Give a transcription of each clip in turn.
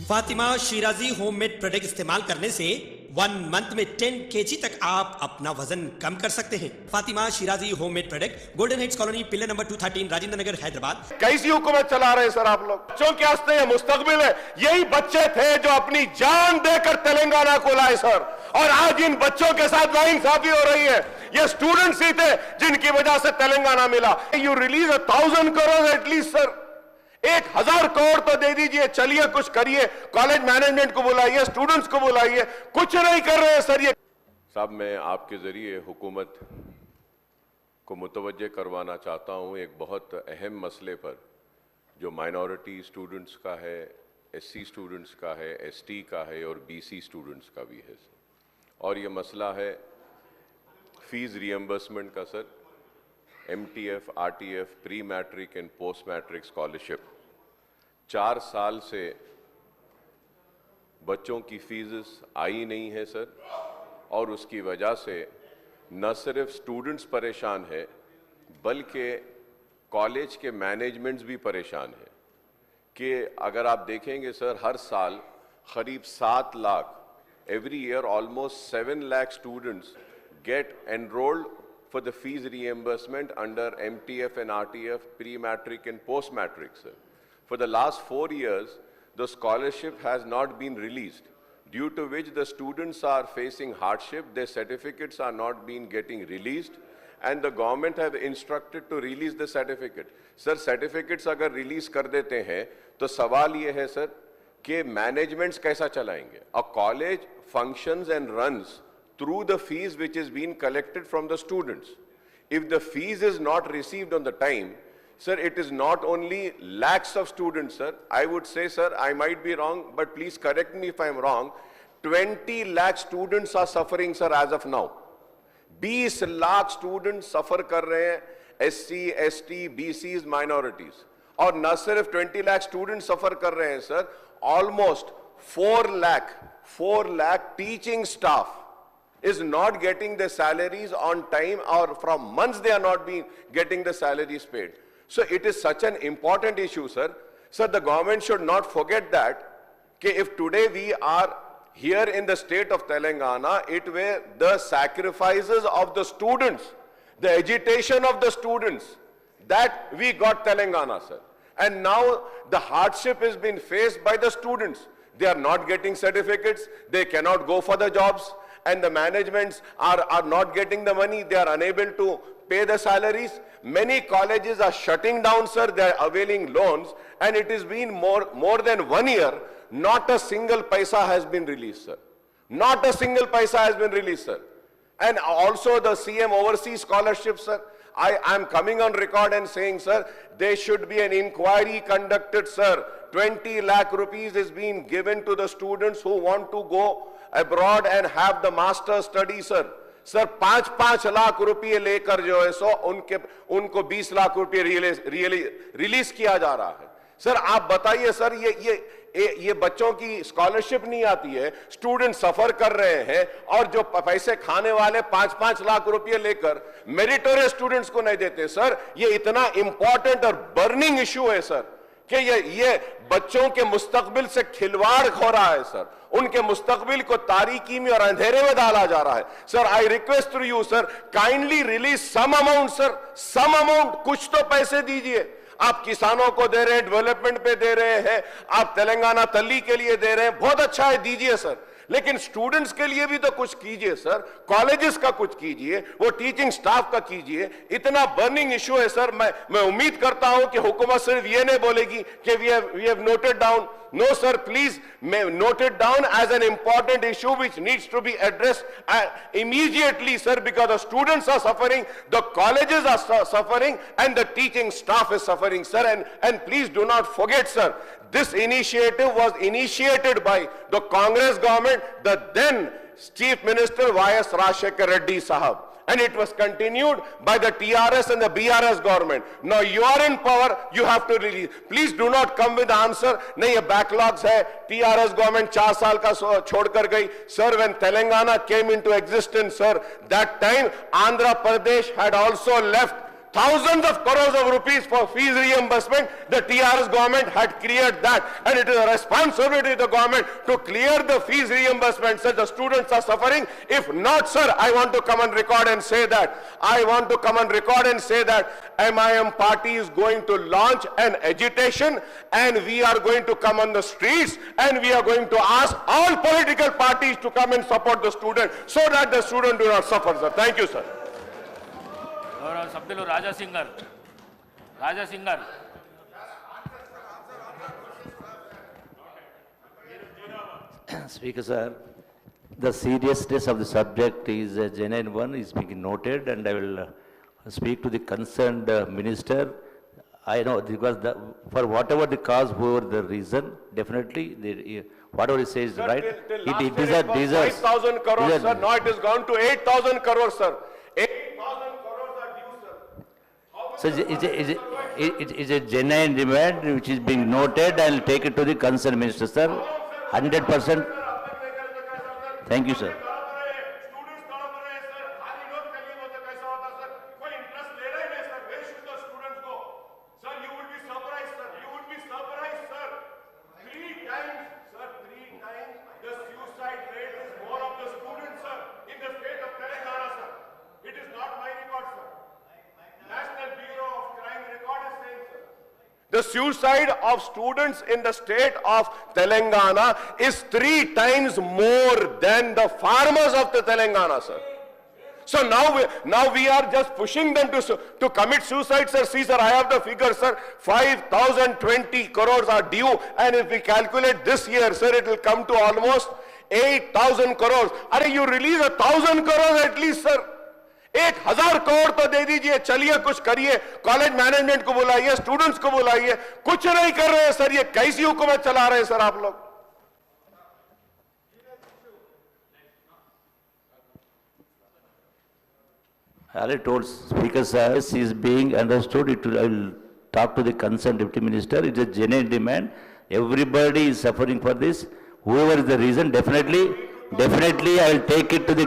Fatima Shirazi homemade product इस्तेमाल करने से 1 मंथ में 10 kg तक आप अपना वजन कम कर सकते हैं। Fatima Shirazi homemade product, Golden Heights colony, pillar number 213, Rajendra Nagar, Hyderabad. कैसी हुकूमत चला रहे हैं सर आप लोग? बच्चों के वास्ते मुस्तकबिल है। यही बच्चे थे जो अपनी जान देकर तेलंगाना को लाए सर, और आज इन बच्चों के साथ नाइंसाफी हो रही है। ये स्टूडेंट्स ही थे जिनकी वजह से तेलंगाना मिला। You release 1000 crore at least sir, 1000 crore तो दे दीजिए, चलिए कुछ करिए, कॉलेज मैनेजमेंट को बुलाइए, स्टूडेंट्स को बुलाइए, कुछ नहीं कर रहे हैं सर ये। साहब, मैं आपके जरिए हुकूमत को मुतवज्जे करवाना चाहता हूं एक बहुत अहम मसले पर, जो माइनॉरिटी स्टूडेंट्स का है, एससी स्टूडेंट्स का है, एसटी का है और बीसी स्टूडेंट्स का भी है। और ये मसला है फीस रियम्बर्समेंट का sir. MTF, RTF, pre matric and post matric scholarship 4 साल से बच्चों की फीस आई नहीं है सर, और उसकी वजह से न सिर्फ स्टूडेंट्स परेशान है बल्कि कॉलेज के मैनेजमेंट्स भी परेशान है। कि अगर आप देखेंगे सर, हर साल करीब 7 lakh, every year almost 7 lakh students get enrolled for the fees reimbursement under MTF and RTF, pre-matric and post-matric, sir. For the last 4 years, the scholarship has not been released, due to which the students are facing hardship. Their certificates are not being getting released, and the government have instructed to release the certificate. Sir, certificates अगर release कर देते हैं तो सवाल ये है sir कि managements कैसा चलाएंगे? A college functions and runs through the fees which is being collected from the students. If the fees is not received on the time, sir, it is not only lakhs of students, sir. I would say, sir, I might be wrong, but please correct me if I am wrong. 20 lakh students are suffering, sir, as of now. 20 lakh students suffer कर रहे हैं, SC, ST, BCs, minorities. और न सिर्फ 20 lakh students suffer कर रहे हैं, sir. Almost 4 lakh teaching staff is not getting the salaries on time, or from months they are not being getting the salaries paid. So it is such an important issue, sir. Sir, the government should not forget that, if today we are here in the state of Telangana, it were the sacrifices of the students, the agitation of the students, that we got Telangana, sir. And now the hardship has been faced by the students. They are not getting certificates, they cannot go for the jobs, and the managements are not getting the money, they are unable to pay the salaries. Many colleges are shutting down, sir, they are availing loans, and it has been more than 1 year, not a single paisa has been released, sir. Not a single paisa has been released, sir. And also the CM overseas scholarship, sir, I am coming on record and saying, sir, there should be an inquiry conducted, sir. 20 lakh rupees is being given to the students who want to go abroad and have the master study, sir. Sir 5-5 lakh रुपए लेकर जो है सो उनको 20 लाख रुपए release किया जा रहा है। सर आप बताइए सर, ये बच्चों की स्कॉलरशिप नहीं आती है, स्टूडेंट सफर कर रहे हैं, और जो पैसे खाने वाले 5-5 लाख रुपए लेकर मेरिटोरियस स्टूडेंट्स को नहीं देते। सर ये इतना इंपॉर्टेंट और बर्निंग इशू है सर, कि ये बच्चों के मुस्तकबिल से खिलवाड़ हो रहा है सर, उनके मुस्तकबिल को तारीकी में और अंधेरे में डाला जा रहा है। Sir I request to you sir, kindly release some amount sir, some amount, कुछ तो पैसे दीजिए। आप किसानों को दे रहे हैं, डेवलपमेंट पे दे रहे हैं, आप तेलंगाना तल्ली के लिए दे रहे हैं, बहुत अच्छा है, दीजिए सर, लेकिन स्टूडेंट्स के लिए भी तो कुछ कीजिए सर, कॉलेजेस का कुछ कीजिए, वो टीचिंग स्टाफ का कीजिए। इतना बर्निंग इशू है सर, मैं उम्मीद करता हूं कि हुकूमत सिर्फ ये नहीं बोलेगी कि we have noted down. No sir, please note it down as an important issue which needs to be addressed immediately, sir, because the students are suffering, the colleges are suffering, and the teaching staff is suffering, sir. And please do not forget, sir, this initiative was initiated by the Congress government, the then Chief Minister Y.S. Rajshekhar Reddy Sahab. And it was continued by the TRS and the BRS government. Now you are in power, you have to release. Please do not come with the answer, नहीं ये backlogs है, TRS government 4 साल का छोड़ कर गई. Sir, when Telangana came into existence, sir, that time Andhra Pradesh had also left thousands of crores of rupees for fees reimbursement. The TRS government had cleared that, and it is a responsibility of the government to clear the fees reimbursement. Sir, the students are suffering. If not, sir, I want to come and record and say that. I want to come and record and say that MIM party is going to launch an agitation, and we are going to come on the streets, and we are going to ask all political parties to come and support the student so that the student do not suffer, sir. Thank you, sir. గౌరవ సభ్యులు రాజా singer Speaker sir, the seriousness of the subject is a genuine one, is being noted, and I will speak to the concerned minister. I know, because for whatever the cause, whoever the reason, definitely, whatever he says, Sir, right? till last It year it was deserves. 5,000 crores, sir. Now it has gone to 8,000 crores, sir. 8,000 crores are due, sir. So it's a genuine demand which is being noted. I will take it to the concerned minister, sir. 100%. Thank you, sir. Students तड़प रहे हैं, sir. खाली note करिए तो कैसा होता, sir? कोई interest ले रहे नहीं, sir. Where should the students go? Sir, you would be surprised, sir. You would be surprised, sir. 3 times, sir, 3 times the suicide rate is more of the students, sir, in the state of Telangana, sir. It is not my record, sir. National Bureau of Crime Record is saying, sir. The suicide of students in the state of Telangana is 3 times more than the farmers of the Telangana, sir. So now we are just pushing them to commit suicide, sir. See, sir, I have the figure, sir. 5,020 crores are due, and if we calculate this year, sir, it will come to almost 8,000 crores. Are you release 1,000 crores at least, sir? 1,000 crore तो दे दीजिए, चलिए कुछ करिए, college management को बुलाइए, students को बुलाइए, कुछ नहीं कर रहे हैं सर, ये कैसी हुकूमत चला रहे हैं सर आप लोग? I already told Speaker sir, this is being understood. I will talk to the concerned deputy minister. It is a genuine demand. Everybody is suffering for this. Whoever is the reason, definitely I will take it to the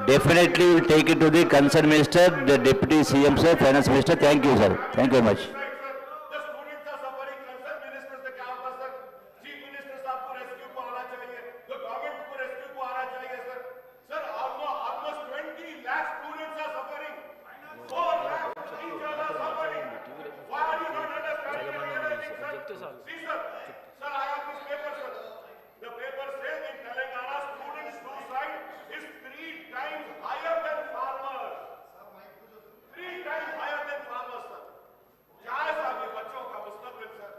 definitely will take it to the concerned minister, the deputy CM sir, finance minister. Thank you, sir. Thank you very much. The students are suffering, concerned ministers से क्या होता sir? Chief minister साहब को rescue को आना चाहिए, the government को rescue को आना चाहिए sir. Sir, almost 20 lakh students are suffering. 4 lakh teachers are suffering. Why are you not understanding anything, sir? See, sir, I have this paper, sir. The paper says in Telangana, student suicide is 3 times higher than farmers. 3 times higher than farmers, sir. क्या है साहब ये बच्चों का मुस्तकबिल, sir?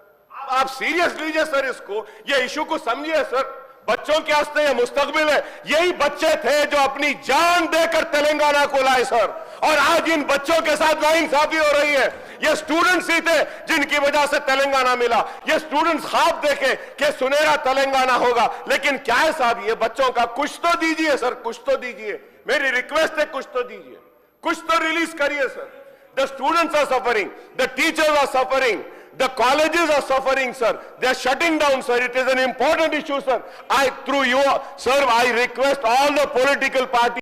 आप serious लीजिए sir इसको, ये इशू को समझिए सर. बच्चों के वास्ते ये मुस्तकबिल है. यही बच्चे थे जो अपनी जान देकर तेलंगाना को लाए सर, और आज इन बच्चों के साथ नाइंसाफी हो रही है. ये स्टूडेंट्स ही थे जिनकी वजह से तेलंगाना मिला. ये स्टूडेंट्स ख्वाब देखे कि सुनहरा तेलंगाना होगा, लेकिन क्या है साहब, ये बच्चों का कुछ तो दीजिए सर, कुछ तो दीजिए. मेरी रिक्वेस्ट है, कुछ तो दीजिए, कुछ तो रिलीज करिए sir. The students are suffering, the teachers are suffering, the colleges are suffering, sir. They are shutting down, sir. It is an important issue, sir. Through you, sir, I request all the political parties